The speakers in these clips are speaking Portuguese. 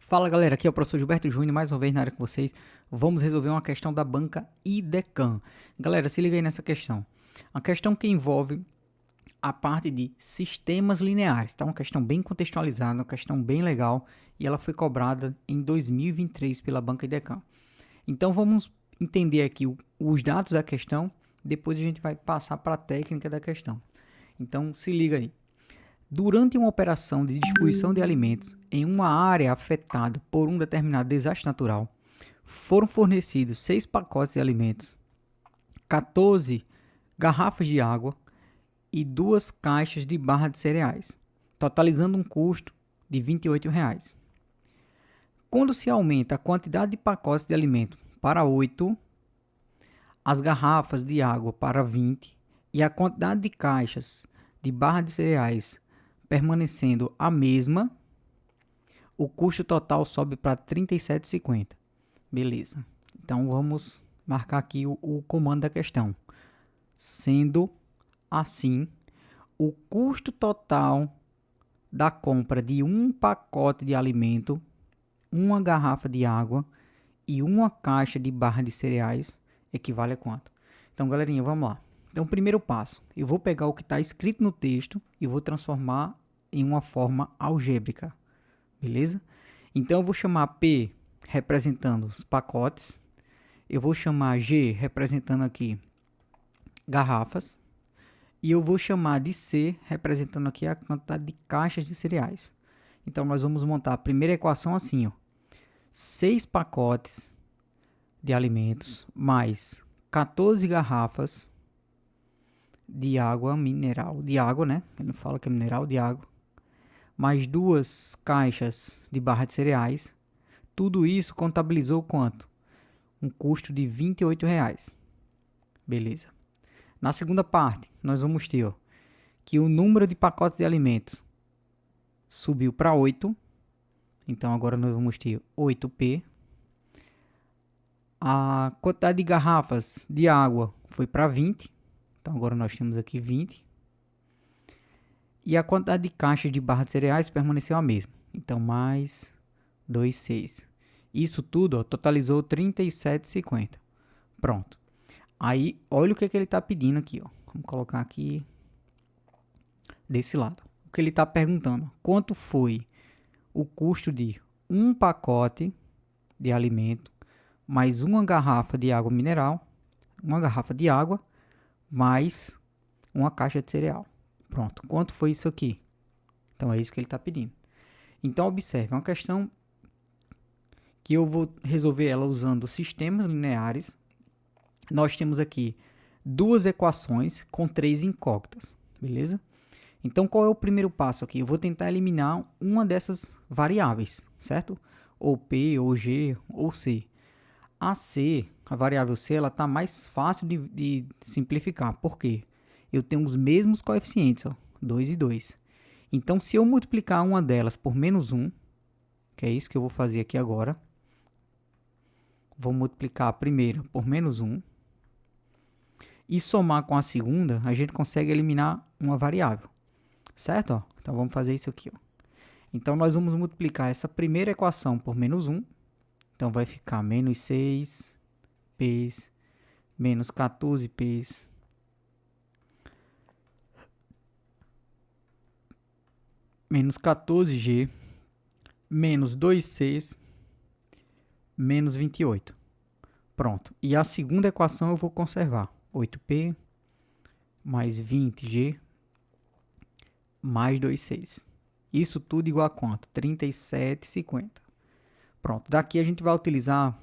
Fala galera, aqui é o professor Gilberto Júnior, mais uma vez na área com vocês. Vamos resolver uma questão da banca IDECAM. Galera, se liga aí nessa questão. Uma questão que envolve a parte de sistemas lineares, tá? Uma questão bem contextualizada, uma questão bem legal, e ela foi cobrada em 2023 pela banca IDECAM. Então vamos entender aqui os dados da questão, depois a gente vai passar para a técnica da questão. Então se liga aí. Durante uma operação de distribuição de alimentos em uma área afetada por um determinado desastre natural, foram fornecidos 6 pacotes de alimentos, 14 garrafas de água e 2 caixas de barra de cereais, totalizando um custo de R$ 28. Quando se aumenta a quantidade de pacotes de alimento para 8, as garrafas de água para 20 e a quantidade de caixas de barra de cereais permanecendo a mesma, o custo total sobe para R$ 37,50. Beleza. Então vamos marcar aqui o comando da questão. Sendo assim, o custo total da compra de um pacote de alimento, uma garrafa de água e uma caixa de barra de cereais equivale a quanto? Então, galerinha, vamos lá. Então, primeiro passo, eu vou pegar o que está escrito no texto e vou transformar em uma forma algébrica, beleza? Então, eu vou chamar P representando os pacotes, eu vou chamar G representando aqui garrafas, e eu vou chamar de C representando aqui a quantidade de caixas de cereais. Então, nós vamos montar a primeira equação assim, ó. 6 pacotes de alimentos mais 14 garrafas de água mineral, de água, né? Ele não fala que é mineral, de água, mais 2 caixas de barra de cereais. Tudo isso contabilizou quanto? Um custo de R$ 28. Beleza. Na segunda parte, nós vamos ter ó, que o número de pacotes de alimentos subiu para 8. Então, agora nós vamos ter 8P. A quantidade de garrafas de água foi para 20. Então, agora nós temos aqui 20. E a quantidade de caixas de barra de cereais permaneceu a mesma. Então, mais 2,6. Isso tudo ó, totalizou R$ 37,50. Pronto. Aí, olha o que ele está pedindo aqui. Ó. Vamos colocar aqui desse lado. O que ele está perguntando. Quanto foi o custo de um pacote de alimento mais uma garrafa de água mineral, uma garrafa de água, mais uma caixa de cereal. Pronto. Quanto foi isso aqui? Então, é isso que ele está pedindo. Então, observe. É uma questão que eu vou resolver ela usando sistemas lineares. Nós temos aqui duas equações com 3 incógnitas, beleza? Então, qual é o primeiro passo aqui? Eu vou tentar eliminar uma dessas variáveis, certo? Ou P, ou G, ou C. A C, a variável C, ela está mais fácil de simplificar. Por quê? Eu tenho os mesmos coeficientes, ó, 2 e 2. Então, se eu multiplicar uma delas por menos 1, que é isso que eu vou fazer aqui agora, vou multiplicar a primeira por menos 1, e somar com a segunda, a gente consegue eliminar uma variável, certo? Ó, então, vamos fazer isso aqui. Ó. Então, nós vamos multiplicar essa primeira equação por menos 1. Então, vai ficar menos 6P menos 14P menos 14G menos 2C menos 28. Pronto. E a segunda equação eu vou conservar. 8P mais 20G mais 2,6. Isso tudo igual a quanto? 37,50. Pronto. Daqui a gente vai utilizar...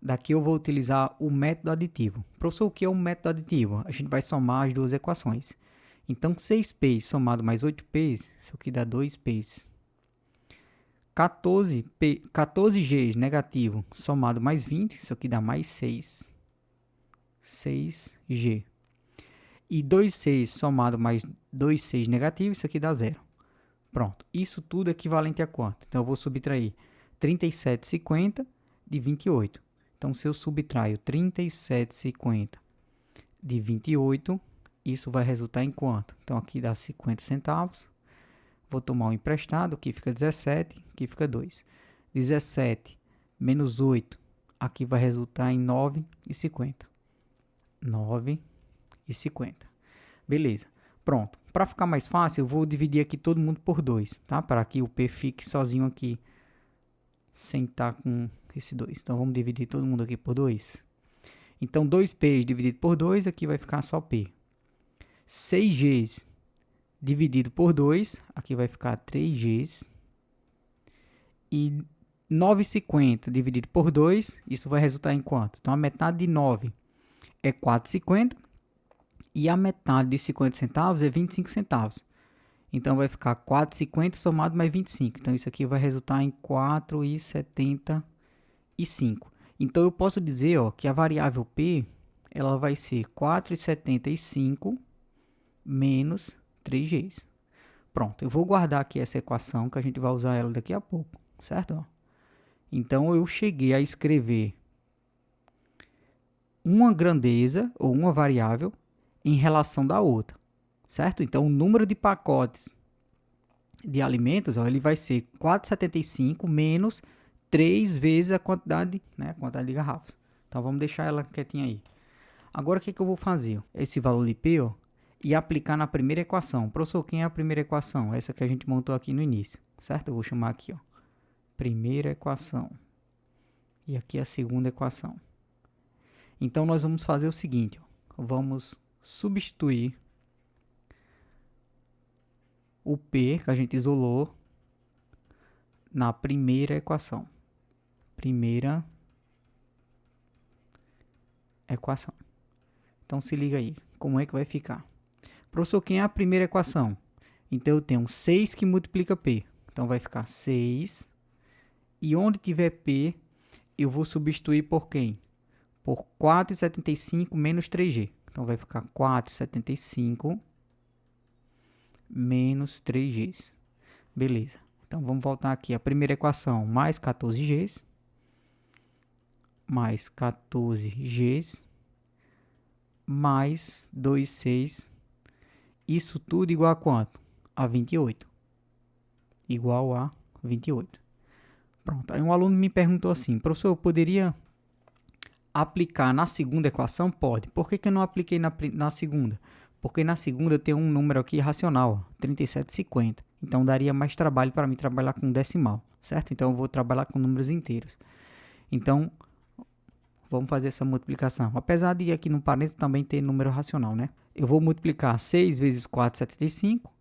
Daqui eu vou utilizar o método aditivo. Professor, o que é o método aditivo? A gente vai somar as duas equações. Então, 6P somado mais 8P, isso aqui dá 2P. 14G negativo somado mais 20, isso aqui dá mais 6G. E 2,6 somado mais 2,6 negativo, isso aqui dá 0. Pronto. Isso tudo é equivalente a quanto? Então, eu vou subtrair 37,50 de 28. Então, se eu subtraio 37,50 de 28, Isso vai resultar em quanto? Então, aqui dá 50 centavos. Vou tomar um emprestado, aqui fica 17, aqui fica 2. 17 menos 8, aqui vai resultar em 9,50. 9,50. Beleza. Pronto. Para ficar mais fácil, eu vou dividir aqui todo mundo por 2, tá? Para que o P fique sozinho aqui, sem estar com esse 2. Então, vamos dividir todo mundo aqui por 2. Então, 2P dividido por 2, aqui vai ficar só P. 6Gs dividido por 2, aqui vai ficar 3Gs. E 9,50 dividido por 2, isso vai resultar em quanto? Então, a metade de 9 é 4,50 e a metade de 50 centavos é 25 centavos. Então, vai ficar 4,50 somado mais 25. Então, isso aqui vai resultar em 4,75. Então, eu posso dizer que a variável P ela vai ser 4,75 menos 3Gs. Pronto, eu vou guardar aqui essa equação que a gente vai usar ela daqui a pouco, certo? Então, eu cheguei a escrever uma grandeza ou uma variável em relação da outra, certo? Então, o número de pacotes de alimentos, ele vai ser 4,75 menos 3 vezes a quantidade, né, a quantidade de garrafas. Então, vamos deixar ela quietinha aí. Agora, o que eu vou fazer? Esse valor de P, e aplicar na primeira equação. Professor, quem é a primeira equação? Essa que a gente montou aqui no início, certo? Eu vou chamar aqui, primeira equação. E aqui a segunda equação. Então, nós vamos fazer o seguinte, vamos substituir o P que a gente isolou na primeira equação. Primeira equação. Então, se liga aí, como é que vai ficar? Professor, quem é a primeira equação? Então, eu tenho 6 que multiplica P. Então, vai ficar 6. E onde tiver P, eu vou substituir por quem? Por 4,75 menos 3G. Então, vai ficar 4,75 menos 3Gs. Beleza. Então, vamos voltar aqui. A primeira equação, mais 14Gs. Mais 14Gs. Mais 2,6. Isso tudo igual a quanto? A 28. Igual a 28. Pronto. Aí um aluno me perguntou assim, professor, eu poderia aplicar na segunda equação? Pode. Por que eu não apliquei na segunda? Porque na segunda eu tenho um número aqui racional, 37,50. Então, daria mais trabalho para mim trabalhar com decimal, certo? Então, eu vou trabalhar com números inteiros. Então, vamos fazer essa multiplicação. Apesar de aqui no parênteses também ter número racional, né? Eu vou multiplicar 6 vezes 4,75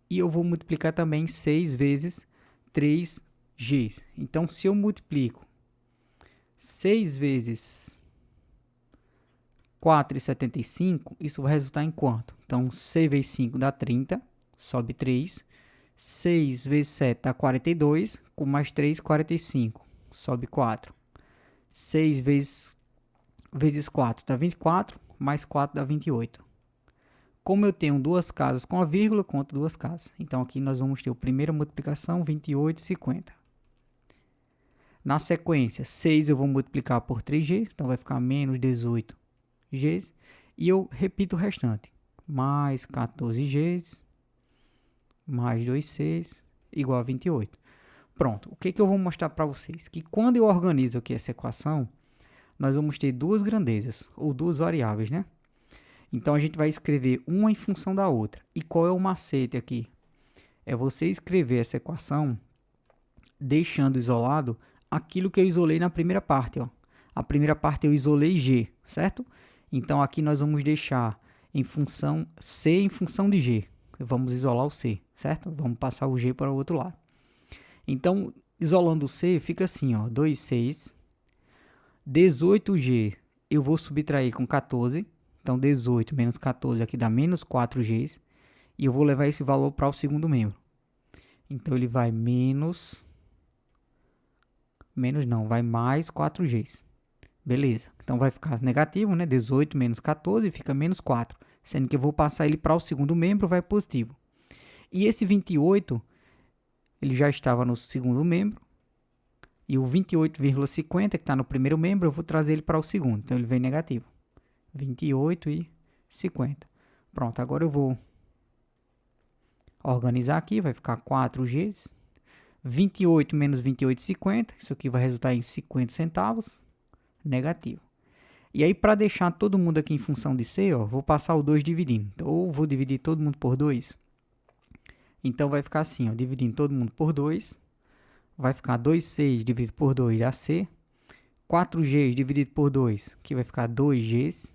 e eu vou multiplicar também 6 vezes 3Gs. Então, se eu multiplico 6 vezes 4,75, isso vai resultar em quanto? Então, 6 vezes 5 dá 30, sobe 3. 6 vezes 7 dá 42, com mais 3, 45, sobe 4. 6 vezes 4 dá 24, mais 4 dá 28. Como eu tenho duas casas com a vírgula, conto duas casas. Então, aqui nós vamos ter a primeira multiplicação, 28,50. Na sequência, 6 eu vou multiplicar por 3G, então vai ficar menos 18Gs. E eu repito o restante. Mais 14Gs, mais 2,6, igual a 28. Pronto, o que eu vou mostrar para vocês? Que quando eu organizo aqui essa equação, nós vamos ter duas grandezas, ou duas variáveis, né? Então, a gente vai escrever uma em função da outra. E qual é o macete aqui? É você escrever essa equação deixando isolado aquilo que eu isolei na primeira parte. A primeira parte eu isolei G, certo? Então, aqui nós vamos deixar em função C em função de G. Vamos isolar o C, certo? Vamos passar o G para o outro lado. Então, isolando o C, fica assim, 2,6. 18G eu vou subtrair com 14. Então, 18 menos 14 aqui dá menos 4Gs. E eu vou levar esse valor para o segundo membro. Então, ele vai vai mais 4Gs. Beleza. Então, vai ficar negativo, né? 18 menos 14 fica menos 4. Sendo que eu vou passar ele para o segundo membro, vai positivo. E esse 28, ele já estava no segundo membro. E o 28,50, que está no primeiro membro, eu vou trazer ele para o segundo. Então, ele vem negativo. 28,50. Pronto, agora eu vou organizar aqui, vai ficar 4Gs. 28 menos 28,50, isso aqui vai resultar em 50 centavos, negativo. E aí, para deixar todo mundo aqui em função de C, ó, vou passar o 2 dividindo. Então, ou vou dividir todo mundo por 2. Então, vai ficar assim, ó, dividindo todo mundo por 2. Vai ficar 2C dividido por 2 dá C. 4G dividido por 2, que vai ficar 2Gs.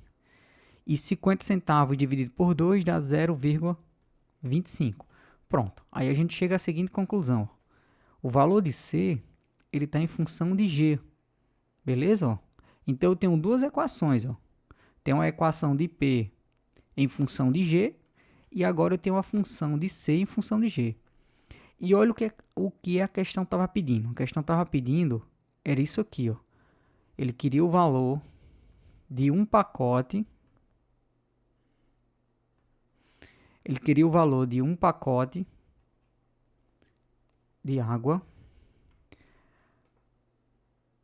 E 50 centavos dividido por 2 dá 0,25. Pronto. Aí a gente chega à seguinte conclusão. Ó. O valor de C, ele está em função de G. Beleza? Ó? Então, eu tenho duas equações. Ó. Tem uma equação de P em função de G. E agora eu tenho uma função de C em função de G. E olha o que a questão estava pedindo. A questão estava pedindo, era isso aqui. Ó. Ele queria o valor de um pacote. Ele queria o valor de um pacote de água,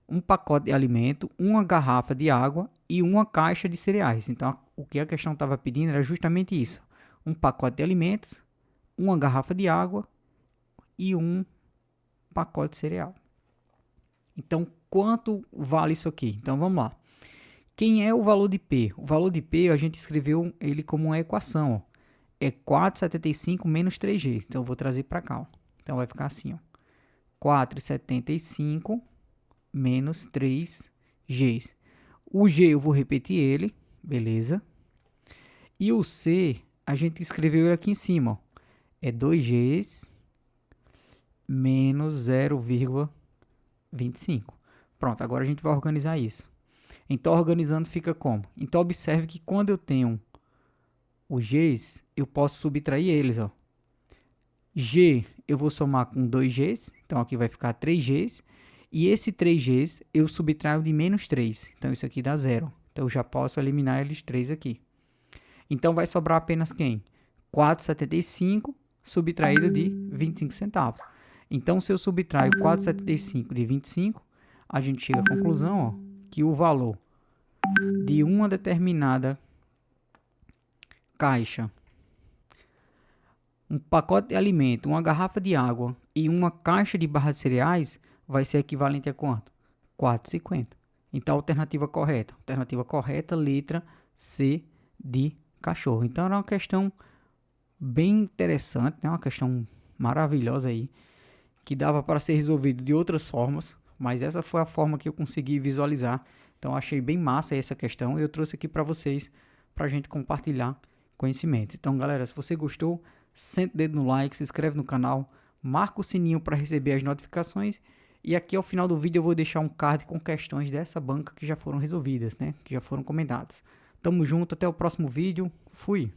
um pacote de alimento, uma garrafa de água e uma caixa de cereais. Então, o que a questão estava pedindo era justamente isso. Um pacote de alimentos, uma garrafa de água e um pacote de cereal. Então, quanto vale isso aqui? Então, vamos lá. Quem é o valor de P? O valor de P, a gente escreveu ele como uma equação. Ó. É 4,75 menos 3G. Então, eu vou trazer para cá. Ó. Então, vai ficar assim, ó. 4,75 menos 3Gs. O G eu vou repetir ele, beleza? E o C, a gente escreveu ele aqui em cima, ó. É 2Gs menos 0,25. Pronto, agora a gente vai organizar isso. Então, organizando fica como? Então, observe que quando eu tenho os Gs, eu posso subtrair eles, ó. G eu vou somar com 2Gs, então aqui vai ficar 3Gs. E esse 3Gs eu subtraio de menos 3, então isso aqui dá 0. Então eu já posso eliminar eles 3 aqui. Então vai sobrar apenas quem? 4,75 subtraído de 25 centavos. Então se eu subtraio 4,75 de 25, a gente chega à conclusão ó, que o valor de uma determinada caixa, um pacote de alimento, uma garrafa de água e uma caixa de barra de cereais vai ser equivalente a quanto? 4,50. Então, a alternativa correta. Alternativa correta, letra C de cachorro. Então, era uma questão bem interessante, né? Uma questão maravilhosa aí, que dava para ser resolvido de outras formas, mas essa foi a forma que eu consegui visualizar. Então, achei bem massa essa questão e eu trouxe aqui para vocês, para a gente compartilhar conhecimento. Então, galera, se você gostou, senta o dedo no like, se inscreve no canal, marca o sininho para receber as notificações e aqui ao final do vídeo eu vou deixar um card com questões dessa banca que já foram resolvidas, né? Que já foram comentadas. Tamo junto, até o próximo vídeo. Fui!